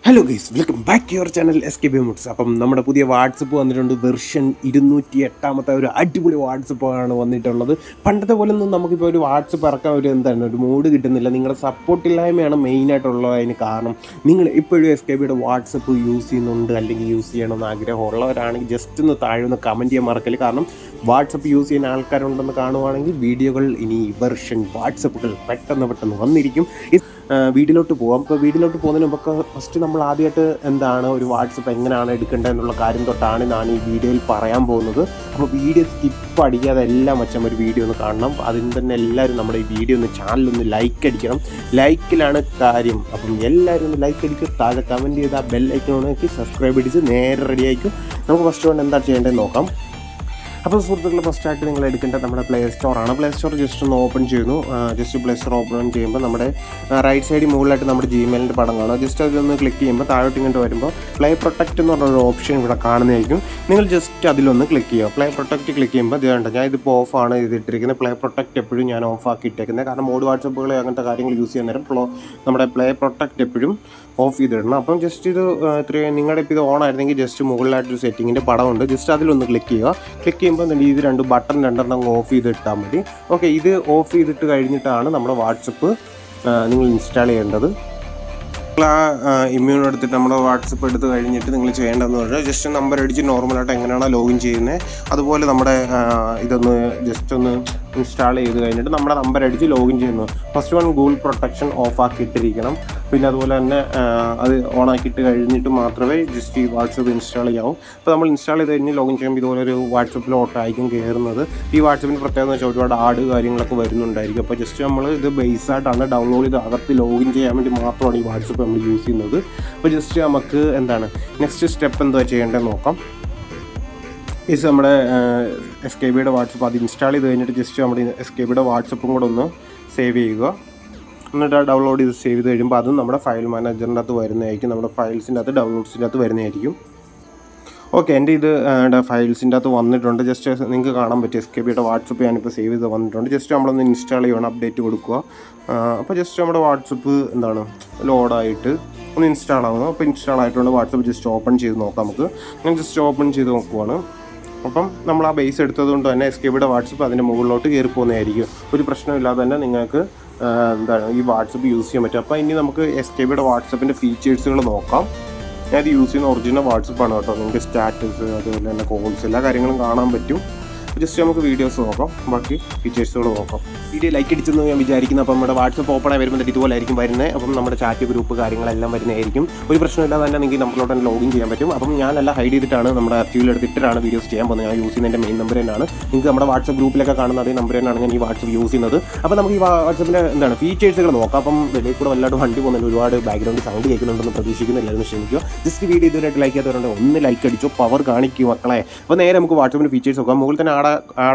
Hello guys, welcome back to your channel SKB Moods. അപ്പം നമ്മുടെ പുതിയ വാട്സപ്പ് വന്നിട്ടുണ്ട്. വെർഷൻ 208 ഒരു അടിപൊളി വാട്സപ്പാണ് വന്നിട്ടുള്ളത്. പണ്ടത്തെ പോലെ ഒന്നും നമുക്കിപ്പോൾ ഒരു വാട്സപ്പ് ഇറക്കാൻ ഒരു മൂഡ് കിട്ടുന്നില്ല. നിങ്ങളുടെ സപ്പോർട്ടില്ലായ്മയാണ് മെയിനായിട്ടുള്ളത്. അതിന് കാരണം നിങ്ങൾ ഇപ്പോഴും SKBയുടെ വാട്സപ്പ് യൂസ് ചെയ്യുന്നുണ്ട് അല്ലെങ്കിൽ യൂസ് ചെയ്യണമെന്ന് ആഗ്രഹമുള്ളവരാണെങ്കിൽ ജസ്റ്റ് ഒന്ന് താഴെ ഒന്ന് കമൻറ്റ് ചെയ്യാൻ മറക്കല്. കാരണം വാട്സപ്പ് യൂസ് ചെയ്യുന്ന ആൾക്കാരുണ്ടെന്ന് കാണുവാണെങ്കിൽ വീഡിയോകൾ ഇനി വെർഷൻ വാട്സപ്പുകൾ പെട്ടെന്ന് വന്നിരിക്കും. വീഡിയോയിലോട്ട് പോകാം. ഇപ്പോൾ വീഡിയോയിലോട്ട് പോകുന്നതിന് മുമ്പൊക്കെ ഫസ്റ്റ് നമ്മൾ ആദ്യമായിട്ട് എന്താണ് ഒരു വാട്സപ്പ് എങ്ങനെയാണ് എടുക്കേണ്ടത് എന്നുള്ള കാര്യം തൊട്ടാണ് ഞാൻ ഈ വീഡിയോയിൽ പറയാൻ പോകുന്നത്. അപ്പോൾ വീഡിയോ സ്കിപ്പ് അടിക്കാതെ എല്ലാം വെച്ചാൽ ഒരു വീഡിയോ ഒന്ന് കാണണം. അതിന് തന്നെ എല്ലാവരും നമ്മുടെ ഈ വീഡിയോ ഒന്ന് ചാനലൊന്ന് ലൈക്ക് അടിക്കണം. ലൈക്കിലാണ് കാര്യം. അപ്പം എല്ലാവരും ഒന്ന് ലൈക്ക് അടിക്കും. താഴെ കമൻറ്റ് ചെയ്ത് ആ ബെൽ ഐക്കണോണേക്ക് സബ്സ്ക്രൈബ് അടിച്ച് നേരെ റെഡി ആയിരിക്കും. നമുക്ക് ഫസ്റ്റ് കൊണ്ട് എന്താ ചെയ്യേണ്ടതെന്ന് നോക്കാം. അപ്പോൾ സുഹൃത്തുക്കൾ, ഫസ്റ്റായിട്ട് നിങ്ങൾ എടുക്കേണ്ടത് നമ്മുടെ പ്ലേ സ്റ്റോറാണ്. പ്ലേ സ്റ്റോർ ജസ്റ്റ് ഒന്ന് ഓപ്പൺ ചെയ്യുന്നു. ജസ്റ്റ് പ്ലേ സ്റ്റോർ ഓപ്പൺ ചെയ്യുമ്പോൾ നമ്മുടെ റൈറ്റ് സൈഡിൽ മുകളിലായിട്ട് നമ്മുടെ ജിമെയിലിൻ്റെ പടം കാണും. ജസ്റ്റ് അതൊന്ന് ക്ലിക്ക് ചെയ്യുമ്പോൾ താഴോട്ട് ഇങ്ങോട്ട് വരുമ്പോൾ പ്ലേ പ്രൊട്ടക്റ്റ് എന്ന് പറഞ്ഞൊരു ഓപ്ഷൻ ഇവിടെ കാണുന്നതായിരിക്കും. നിങ്ങൾ ജസ്റ്റ് അതിലൊന്ന് ക്ലിക്ക് ചെയ്യുക. പ്ലേ പ്രൊട്ടക്റ്റ് ക്ലിക്ക് ചെയ്യുമ്പോൾ ഇത് വേണ്ട, ഞാൻ ഇതിപ്പോൾ ഓഫാണ് ചെയ്തിട്ടിരിക്കുന്നത്. പ്ലേ പ്രൊട്ടക്റ്റ് എപ്പോഴും ഞാൻ ഓഫാക്കി ഇട്ടേക്കുന്നത്. കാരണം മോഡ് വാട്സപ്പുകൾ അങ്ങനത്തെ കാര്യങ്ങൾ യൂസ് ചെയ്യുന്ന നേരം നമ്മുടെ പ്ലേ പ്രൊട്ടക്റ്റ് എപ്പോഴും ഓഫ് ചെയ്തിടണം. അപ്പം ജസ്റ്റ് ഇത് ഇത്രയും നിങ്ങളുടെ ഇപ്പോൾ ഇത് ഓൺ ആയിരുന്നെങ്കിൽ ജസ്റ്റ് മുകളിലായിട്ടൊരു സെറ്റിങ്ങിൻ്റെ പടമുണ്ട്. ജസ്റ്റ് അതിലൊന്ന് ക്ലിക്ക് ചെയ്യുക. ക്ലിക്ക് ചെയ്യുമ്പോൾ ഇത് രണ്ടെണ്ണം ഓഫ് ചെയ്തിട്ടാൽ മതി. ഓക്കെ, ഇത് ഓഫ് ചെയ്തിട്ട് കഴിഞ്ഞിട്ടാണ് നമ്മുടെ വാട്സപ്പ് നിങ്ങൾ ഇൻസ്റ്റാൾ ചെയ്യേണ്ടത്. ഇമ്മ്യൂൺ എടുത്തിട്ട് നമ്മുടെ വാട്സപ്പ് എടുത്ത് കഴിഞ്ഞിട്ട് നിങ്ങൾ ചെയ്യേണ്ടതെന്ന് പറഞ്ഞാൽ ജസ്റ്റ് നമ്പർ അടിച്ച് നോർമലായിട്ട് എങ്ങനെയാണോ ലോഗിൻ ചെയ്യുന്നത് അതുപോലെ നമ്മുടെ ഇതൊന്ന് ജസ്റ്റ് ഒന്ന് ഇൻസ്റ്റാൾ ചെയ്ത് കഴിഞ്ഞിട്ട് നമ്മുടെ നമ്പർ അടിച്ച് ലോഗിൻ ചെയ്യുന്നു. First one Google protection off ആക്കിയിട്ടിരിക്കണം. പിന്നെ അതുപോലെ തന്നെ അത് ഓൺ ആക്കിയിട്ട് കഴിഞ്ഞിട്ട് മാത്രമേ ജസ്റ്റ് ഈ വാട്സപ്പ് ഇൻസ്റ്റാൾ ചെയ്യാവൂ. അപ്പോൾ നമ്മൾ ഇൻസ്റ്റാൾ ചെയ്ത് കഴിഞ്ഞ് ലോഗിൻ ചെയ്യുമ്പോൾ ഇതുപോലെ ഒരു വാട്സപ്പിൽ ഓട്ടമായിരിക്കും കയറുന്നത്. ഈ വാട്സപ്പിൻ്റെ പ്രത്യേകത എന്ന് വെച്ചാൽ ഒരുപാട് ആഡ് കാര്യങ്ങളൊക്കെ വരുന്നുണ്ടായിരിക്കും. അപ്പോൾ ജസ്റ്റ് നമ്മൾ ഇത് ബേസായിട്ടാണ് ഡൗൺലോഡ് ചെയ്ത് അകത്ത് ലോഗിൻ ചെയ്യാൻ വേണ്ടി മാത്രമാണ് ഈ വാട്സപ്പ് നമ്മൾ യൂസ് ചെയ്യുന്നത്. അപ്പോൾ ജസ്റ്റ് നമുക്ക് നെക്സ്റ്റ് സ്റ്റെപ്പ് എന്താ ചെയ്യേണ്ടതെന്ന് നോക്കാം. ഈസ് നമ്മുടെ SKBയുടെ വാട്സപ്പ് അത് ഇൻസ്റ്റാൾ ചെയ്ത് കഴിഞ്ഞിട്ട് ജസ്റ്റ് നമ്മുടെ SKBയുടെ വാട്സപ്പും കൂടെ ഒന്ന് സേവ് ചെയ്യുക. എന്നിട്ട് ആ ഡൗൺലോഡ് ചെയ്ത് സേവ് ചെയ്ത് കഴിയുമ്പോൾ അതും നമ്മുടെ ഫയൽ മാനേജറിൻ്റെ അകത്ത് വരുന്നതായിരിക്കും. നമ്മുടെ ഫയൽസിൻ്റെ അകത്ത് ഡൗൺലോഡ്സിൻ്റെ അകത്ത് വരുന്നതായിരിക്കും. ഓക്കെ, എൻ്റെ ഇത് ഫയൽസിൻ്റെ അകത്ത് വന്നിട്ടുണ്ട്. ജസ്റ്റ് നിങ്ങൾക്ക് കാണാൻ പറ്റും SKBയുടെ വാട്സപ്പ് ഞാനിപ്പോൾ സേവ് ചെയ്ത് വന്നിട്ടുണ്ട്. ജസ്റ്റ് നമ്മളൊന്ന് ഇൻസ്റ്റാൾ ചെയ്യണം, അപ്ഡേറ്റ് കൊടുക്കുക. അപ്പോൾ ജസ്റ്റ് നമ്മുടെ വാട്സപ്പ് ലോഡായിട്ട് ഒന്ന് ഇൻസ്റ്റാൾ ആവുന്നു. അപ്പോൾ ഇൻസ്റ്റാൾ ആയിട്ടുണ്ട് വാട്സപ്പ്. ജസ്റ്റ് ഓപ്പൺ ചെയ്ത് നോക്കാം. നമുക്ക് ഞാൻ ജസ്റ്റ് ഓപ്പൺ ചെയ്ത് നോക്കുവാണ്. അപ്പം നമ്മൾ ആ ബേസ് എടുത്തതുകൊണ്ട് തന്നെ SKBയുടെ വാട്സപ്പ് അതിൻ്റെ മുകളിലോട്ട് കയറി പോകുന്നതായിരിക്കും. ഒരു പ്രശ്നമില്ലാതെ തന്നെ നിങ്ങൾക്ക് ഈ വാട്സപ്പ് യൂസ് ചെയ്യാൻ പറ്റും. അപ്പോൾ ഇനി നമുക്ക് SKBയുടെ വാട്സപ്പിൻ്റെ ഫീച്ചേഴ്സുകൾ നോക്കാം. ഞാൻ ഇത് യൂസ് ചെയ്യുന്ന ഒറിജിനൽ വാട്സപ്പാണ് കേട്ടോ. നിങ്ങൾക്ക് സ്റ്റാറ്റസ് അതുപോലെ തന്നെ കോൾസ് എല്ലാ കാര്യങ്ങളും കാണാൻ പറ്റും. ജസ്റ്റ് നമുക്ക് വീഡിയോസ് നോക്കാം, ബാക്കി ഫീച്ചേഴ്സുകൾ നോക്കാം. വീഡിയോ ലൈക്ക് അടിച്ചെന്ന് ഞാൻ വിചാരിക്കുന്നു. അപ്പം നമ്മുടെ വാട്സപ്പ് ഓപ്പൺ ആയി വരുമ്പോൾ ഇതുപോലെ ആയിരിക്കും വരുന്നത്. അപ്പം നമ്മുടെ ചാറ്റ് ഗ്രൂപ്പ് കാര്യങ്ങളെല്ലാം വരുന്നതായിരിക്കും. ഒരു പ്രശ്നമില്ലാതെ തന്നെ നിങ്ങൾക്ക് നമ്മളോട് തന്നെ ലോഗിൻ ചെയ്യാൻ പറ്റും. അപ്പം ഞാനെല്ലാം ഹൈഡ് ചെയ്തിട്ടാണ് നമ്മുടെ ആക്റ്റീവിൽ എടുത്തിട്ടാണ് വീഡിയോസ് ചെയ്യാൻ പോകുന്നത്. ഞാൻ യൂസ് ചെയ്യുന്നതിൻ്റെ മെയിൻ നമ്പർ തന്നെയാണ്. നിങ്ങൾക്ക് നമ്മുടെ വാട്സപ്പ് ഗ്രൂപ്പിലൊക്കെ കാണുന്ന അതേ നമ്പർ തന്നെയാണ് ഞാൻ ഈ വാട്സപ്പ് യൂസ് ചെയ്യുന്നത്. അപ്പോൾ നമുക്ക് ഈ വാട്സപ്പിൻ്റെ ഫീച്ചേഴ്സുകൾ നോക്കാം. അപ്പം വെളിയിൽ കൂടെ വല്ലാണ്ട് വണ്ടി പോകുന്നതിൽ ഒരുപാട് ബാക്ക്ഗ്രൗണ്ട് സൗണ്ട് കേൾക്കുന്നുണ്ടെന്ന് പ്രതീക്ഷിക്കുന്നില്ലായിരുന്നു, ക്ഷമിക്കുക. ജസ്റ്റ് വീഡിയോ ഇതുവരെയായിട്ട് ലൈക്ക് ചെയ്യാത്തവരുണ്ട് ഒന്ന് ലൈക്ക് അടിച്ചോ, പവർ കാണിക്കും മക്കളെ. അപ്പോൾ നേരെ നമുക്ക് വാട്സപ്പിൻ്റെ ഫീച്ചേഴ്സ് നോക്കാം. മുകളിൽ തന്നെ ആഡ്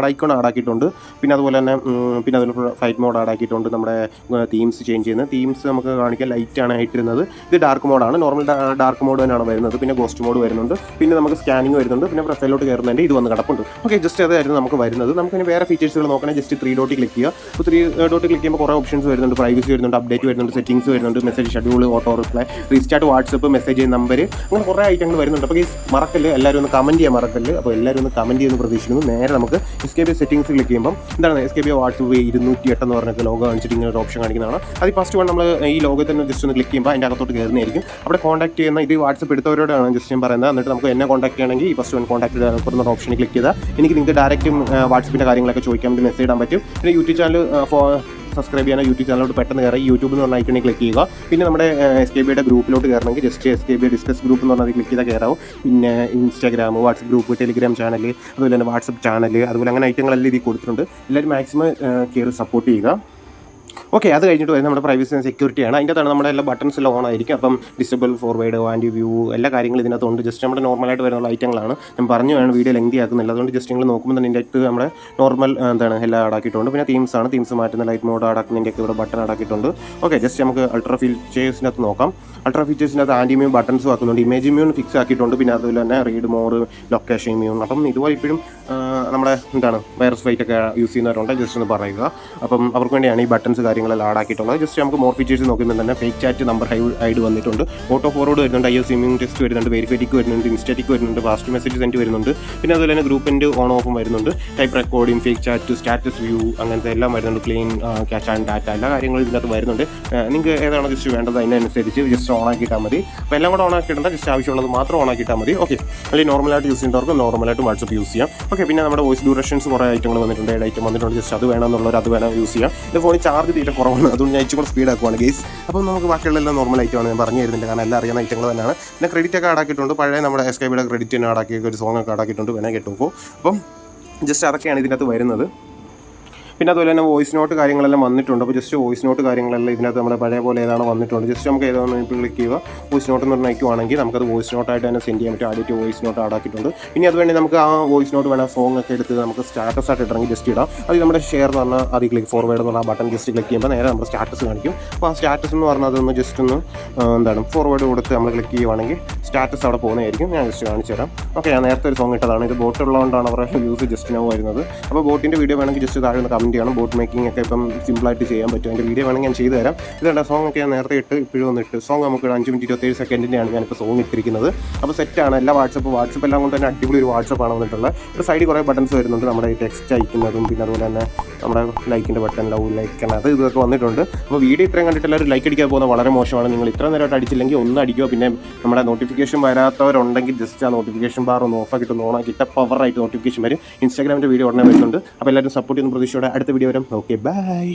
ആക്കിയിട്ടുണ്ട്. പിന്നെ അതുപോലെ തന്നെ ഫ്ലൈറ്റ് മോഡ് ആക്കിയിട്ടുണ്ട്. നമ്മുടെ തീംസ് ചേഞ്ച് ചെയ്യുന്നത് തീംസ് നമുക്ക് കാണിക്കാൻ ലൈറ്റാണ് ആയിട്ടിരുന്നത്. ഇത് ഡാർക്ക് മോഡാണ്. നോർമൽ ഡാർക്ക് മോഡ് തന്നെയാണ് വരുന്നത്. പിന്നെ ഗോസ്റ്റ് മോഡ് വരുന്നുണ്ട്. പിന്നെ നമുക്ക് സ്കാനിങ് വരുന്നുണ്ട്. പിന്നെ പ്രൊഫൈലോട്ട് കയറുന്നതിൻ്റെ ഇത് വന്ന് കിടപ്പുണ്ട്. ഓക്കെ, ജസ്റ്റ് അതായിരുന്നു നമുക്ക് വരുന്നത്. നമുക്കിനി വേറെ ഫീച്ചേഴ്സുകൾ നോക്കണമെങ്കിൽ ജസ്റ്റ് 3 ഡോട്ട് ക്ലിക്ക് ചെയ്യുക. അപ്പോൾ 3 ഡോട്ട് ക്ലിക്ക് ചെയ്യുമ്പോൾ കുറേ ഓപ്ഷൻസ് വരുന്നുണ്ട്. പ്രൈവസി വരുന്നുണ്ട്, അപ്ഡേറ്റ് വരുന്നുണ്ട്, സെറ്റിംഗ്സ് വരുന്നുണ്ട്, message schedule, auto reply, restart WhatsApp, message number, അങ്ങനെ കുറേ ഐറ്റങ്ങൾ വരുന്നുണ്ട്. അപ്പോൾ ഈ മറക്കല്ല് എല്ലാവരും ഒന്ന് കമൻറ്റ് ചെയ്യാൻ മറക്കല്ല്. അപ്പോൾ എല്ലാവരും ഒന്ന് കമൻറ്റ് ചെയ്യുമെന്ന് പ്രതീക്ഷിക്കുന്നു. നേരെ നമുക്ക് SKB സെറ്റിംഗ്സ് ക്ലിക്ക് ചെയ്യുമ്പോൾ SKB വാട്സപ്പ് 208 എന്ന് പറഞ്ഞൊക്കെ ലോഗോ കാണിച്ചിട്ട് ഇങ്ങനെ ഒരു ഓപ്ഷൻ കാണിക്കുന്നതാണ്. അത് ഫസ്റ്റ് വൺ നമ്മൾ ഈ ലോഗോ തന്നെ ജസ്റ്റ് ഒന്ന് ക്ലിക്ക് ചെയ്യുമ്പോൾ അതിൻ്റെ അകത്തോട്ട് കയറുന്നതായിരിക്കും. അവിടെ കോൺടാക്ട് ചെയ്യുന്ന ഇത് വാട്സപ്പ് എടുത്തവരോടാണ് ജസ്റ്റ് ഞാൻ പറയുന്നത്. എന്നിട്ട് നമുക്ക് എന്നെ കോൺടാക്ട് ചെയ്യണമെങ്കിൽ ഈ ഫസ്റ്റ് വൺ കോൺടാക്ട് ചെയ്യുന്ന ഓപ്ഷനിൽ ക്ലിക്ക് ചെയ്താൽ എനിക്ക് നിങ്ങൾക്ക് ഡയറക്റ്റും വാട്സപ്പിൻ്റെ കാര്യങ്ങളൊക്കെ ചോദിക്കാൻ വേണ്ടി മെസ്സേജ് ഇടാൻ പറ്റും. പിന്നെ യൂട്യൂബ് ചാനൽ സബ്സ്ക്രൈബ് ചെയ്യാൻ യൂട്യൂബ് ചാനലോട്ട് പെട്ടെന്ന് കയറി യൂട്യൂബ് എന്ന് പറഞ്ഞ ഐക്കണിൽ ക്ലിക്ക് ചെയ്യുക. പിന്നെ നമ്മുടെ SKBയുടെ ഗ്രൂപ്പിലോട്ട് കയറണമെങ്കിൽ ജസ്റ്റ് SKB ഡിസ്കസ് ഗ്രൂപ്പ് എന്ന് പറഞ്ഞാൽ ക്ലിക്ക് ചെയ്താൽ കയറാവും. പിന്നെ Instagram, WhatsApp group, Telegram channel, അതുപോലെ തന്നെ വാട്സപ്പ് ചാനൽ, അതുപോലെ അങ്ങനെ ഐറ്റങ്ങളെല്ലാം ഇതിൽ കൊടുത്തിട്ടുണ്ട്. എല്ലാവരും മാക്സിമം കയറി സപ്പോർട്ട് ചെയ്യുക. ഓക്കെ, അത് കഴിഞ്ഞിട്ട് വരുന്നത് നമ്മുടെ പ്രൈവസി ആൻഡ് സെക്യൂരിറ്റിയാണ്. അതിൻ്റെ അകത്താണ് നമ്മുടെ എല്ലാ ബട്ടൺസ് എല്ലാം ഓൺ ആയിരിക്കും. അപ്പം ഡിസബിൾ, ഫോർവേഡ്, ആൻറ്റി വ്യൂ എല്ലാ കാര്യങ്ങളും ഇതിനകത്തുണ്ട്. ജസ്റ്റ് നമ്മുടെ നോർമലായിട്ട് വരുന്ന ഐറ്റങ്ങളാണ്. ഞാൻ പറഞ്ഞു വേണം വീഡിയോ ലെങ്തി ആക്കുന്നില്ല. അതുകൊണ്ട് ജസ്റ്റ് നിങ്ങൾ നോക്കുമ്പോൾ തന്നെ ഇതിൻ്റെ അടുത്ത് നമ്മുടെ നോർമൽ എല്ലാം ആടാക്കിയിട്ടുണ്ട്. പിന്നെ തീംസ് മാറ്റുന്ന ലൈറ്റ് മോഡ് ആടാക്കുന്നതിൻ്റെ ഒക്കെ ഇവിടെ ബട്ടൺ ആടാക്കിയിട്ടുണ്ട്. ഓക്കെ, ജസ്റ്റ് നമുക്ക് അൾട്രാ ഫീച്ചേഴ്സിനകത്ത് നോക്കാം. അൾട്രാ ഫീച്ചേഴ്സിനകത്ത് ആൻറ്റി മ്യൂൺ ബട്ടൺസും ആക്കുന്നുണ്ട്. ഇമേജ് മ്യൂൺ ഫിക്സ് ആക്കിയിട്ടുണ്ട്. പിന്നെ അതുപോലെ തന്നെ റീഡ് മോർ, ലൊക്കേഷൻ മ്യൂൺ. അപ്പം ഇതുപോലെ ഇപ്പോഴും നമ്മുടെ വൈറസ് ഫൈറ്റ് ഒക്കെ യൂസ് ചെയ്യുന്നവരുണ്ട്. ജസ്റ്റ് ഒന്ന് പറയുക. അപ്പം അവർക്ക് വേണ്ടിയാണ് ഈ ബട്ടൺസ് കാര്യങ്ങൾ കാര്യങ്ങളെല്ലാം ആഡാക്കിയിട്ടുള്ളത്. ജസ്റ്റ് നമുക്ക് മോർ ഫീച്ചേഴ്സ് നോക്കുമ്പോൾ തന്നെ ഫേക്ക് ചാറ്റ് നമ്പർ ഐഡ് വന്നിട്ടുണ്ട്, ഓട്ടോ ഫോർവേഡ് വരുന്നുണ്ട്, IS ഇമ്മ്യൂൺ ടെസ്റ്റ് വരുന്നുണ്ട്, വെരിഫൈറ്റിക്ക് വരുന്നുണ്ട്, ഇൻസ്റ്റാറ്റിക് വരുന്നുണ്ട്, ഫാസ്റ്റ് മെസ്സേജ് സെൻഡ് വരുന്നുണ്ട്. പിന്നെ അതുപോലെ തന്നെ ഗ്രൂപ്പിൻ്റെ ഓൺ ഓഫും വരുന്നുണ്ട്, type recording, fake chat, status view, അങ്ങനത്തെ എല്ലാം വരുന്നുണ്ട്, ക്ലീൻ ക്യാച്ച് ആൻഡ് ഡാറ്റ, എല്ലാ കാര്യങ്ങളും ഇതിനകത്ത് വരുന്നുണ്ട്. നിങ്ങൾക്ക് ഏതാണോ ജസ്റ്റ് വേണ്ടത് അതിനനുസരിച്ച് ജസ്റ്റ് ഓൺ ആക്കിയിട്ടാൽ മതി. അപ്പോൾ എല്ലാം കൂടെ ഓൺ ആക്കിയിട്ടുണ്ട്, ജസ്റ്റ് ആവശ്യമുള്ളത് മാത്രം ഓൺ ആക്കിയിട്ടാൽ മതി. ഓക്കെ, അല്ലെങ്കിൽ നോർമലായിട്ട് യൂസ് ചെയ്യുന്നവർക്ക് നോർമലായിട്ട് വാട്സപ്പ് യൂസ് ചെയ്യാം. ഓക്കെ, പിന്നെ നമ്മുടെ വോയിസ് ഡ്യൂറേഷൻസ് കുറേ ഐറ്റങ്ങൾ വന്നിട്ടുണ്ട്, ഐറ്റം വന്നിട്ടുണ്ട്. ജസ്റ്റ് അത് വേണമെന്നുള്ളവർ അത് വേണം യൂസ് ചെയ്യാം. എൻ്റെ ഫോണിൽ ചാർജ് തീരെ കുറവാണ്, അതുകൊണ്ട് ഞാൻ ഇച്ചിരി കൂടെ സ്പീഡ് ആക്കുവാണ് ഗേസ്. അപ്പോൾ നമുക്ക് ബാക്കിയുള്ള എല്ലാം നോർമൽ ഐറ്റമാണ് ഞാൻ പറഞ്ഞു തരുന്നുണ്ട്, കാരണം എല്ലാം അറിയാവുന്ന ഐറ്റങ്ങൾ തന്നെയാണ്. പിന്നെ ക്രെഡിറ്റ് ഒക്കെ ആടാക്കിയിട്ടുണ്ട്, പഴയ നമ്മുടെ SKBയുടെ ക്രെഡിറ്റ് തന്നെ ആടാക്കിയ ഒരു സോങ് ഒക്കെ ആടാക്കിയിട്ടുണ്ട്, വേണേൽ കേട്ടോ. അപ്പം ജസ്റ്റ് അതൊക്കെയാണ് ഇതിനകത്ത് വരുന്നത്. പിന്നെ അതുപോലെ തന്നെ വോയിസ് നോട്ട് കാര്യങ്ങളെല്ലാം വന്നിട്ടുണ്ട്. അപ്പോൾ ജസ്റ്റ് വോയിസ് നോട്ട് കാര്യങ്ങളെല്ലാം ഇതിനകത്ത് നമ്മുടെ പഴയ പോലെ ഏതാണ് വന്നിട്ടുണ്ട്. ജസ്റ്റ് നമുക്ക് ഏതാണ് ഇപ്പോൾ ക്ലിക്ക് ചെയ്യുക, വോയിസ് നോട്ട് എന്ന് പറഞ്ഞാൽ അയക്കുവാണെങ്കിൽ നമുക്കത് വോയിസ് നോട്ടായിട്ട് തന്നെ സെൻഡ് ചെയ്യാൻ പറ്റും. ആദ്യമായിട്ട് വോയിസ് നോട്ട് ആടാക്കിയിട്ടുണ്ട്. ഇനി അതുവേണ്ടി നമുക്ക് ആ വോയിസ് നോട്ട് വേണം സോങ് ഒക്കെ എടുത്ത് നമുക്ക് സ്റ്റാറ്റസ് ആയിട്ട് ഇടണമെങ്കിൽ ജസ്റ്റ് ഇടാം. അത് നമ്മുടെ ഷെയർ എന്ന് പറഞ്ഞാൽ അത് ക്ലിക്ക് ഫോർവേഡ് എന്ന് പറഞ്ഞാൽ ബട്ടൺ ജസ്റ്റ് ക്ലിക്ക് ചെയ്യുമ്പോൾ നേരെ നമ്മുടെ സ്റ്റാറ്റസ് കാണിക്കും. അപ്പോൾ ആ സ്റ്റാറ്റസ് എന്ന് പറഞ്ഞാൽ അതൊന്ന് ജസ്റ്റ് ഒന്ന് ഫോർവേഡ് കൊടുത്ത് നമ്മൾ ക്ലിക്ക് ചെയ്യുവാണെങ്കിൽ സ്റ്റാറ്റസ് അവിടെ പോകുന്നതായിരിക്കും. ഞാൻ ജസ്റ്റ് കാണിച്ചു തരാം. ഓക്കെ, ഞാൻ നേരത്തെ ഒരു സോങ് ഇട്ടതാണ്. ഇത് ബോട്ട് ഉള്ളതുകൊണ്ടാണ് അവരുടെ വ്യൂസ് ജസ്റ്റ് നോ വരുന്നത്. അപ്പോൾ ബോട്ടിൻ്റെ വീഡിയോ വേണമെങ്കിൽ ജസ്റ്റ് താഴെ ഒന്ന് കമൻറ്റ് ചെയ്യണം. ബോട്ട് മേക്കിംഗ് ഒക്കെ ഇപ്പം സിമ്പിളായിട്ട് ചെയ്യാൻ പറ്റും. അതിൻ്റെ വീഡിയോ വേണമെങ്കിൽ ഞാൻ ചെയ്തു തരാം. ഇതുണ്ട് സോങ് ഒക്കെ ഞാൻ നേരത്തെ ഇട്ട് ഇപ്പോഴും ഒന്ന് ഇട്ട് സോങ് നമുക്ക് 5 മിനിറ്റ് 27 സെക്കൻഡിൻ്റെയാണ് ഞാനിപ്പോൾ സോങ് ഇട്ടിരിക്കുന്നത്. അപ്പോൾ സെറ്റാണ്. എല്ലാ വാട്സപ്പ് എല്ലാം കൊണ്ട് തന്നെ അടിപൊളി ഒരു വാട്സപ്പാണ് വന്നിട്ടുള്ളത്. ഒരു സൈഡിൽ കുറേ ബട്ടൺസ് വരുന്നുണ്ട്, നമ്മുടെ ഈ ടെക്സ്റ്റ് അയക്കുന്നതും പിന്നെ അതുപോലെ തന്നെ നമ്മുടെ ലൈക്കിൻ്റെ ബട്ടൺ, ലവ് ലൈക്ക് അത് ഇതൊക്കെ വന്നിട്ടുണ്ട്. അപ്പോൾ വീഡിയോ ഇത്രയും കണ്ടിട്ട് എല്ലാവരും ലൈക്ക് അടിക്കാൻ പോകുന്നത് വളരെ മോശമാണ്. നിങ്ങൾ ഇത്ര നേരമായിട്ട് അടിച്ചില്ലെങ്കിൽ ഒന്ന് അടിക്കുക. പിന്നെ നമ്മുടെ നോട്ടിഫിക്കേഷൻ വരാത്തവരുണ്ടെങ്കിൽ ജസ്റ്റ് ആ നോട്ടിഫിക്കേഷൻ ബാർ ഒന്ന് ഓഫാക്കിയിട്ട് ഒന്ന് ഓണാക്കിയിട്ട് പവറായിട്ട് നോട്ടിഫിക്കേഷൻ വരും. ഇൻസ്റ്റാഗ്രാമിൻ്റെ വീഡിയോ ഉടനെ വരുന്നുണ്ട്. അപ്പോൾ എല്ലാവരും സപ്പോർട്ട് ചെയ്യുന്ന പ്രതീക്ഷയോടെ അടുത്ത വീഡിയോ വരും. Okay, by.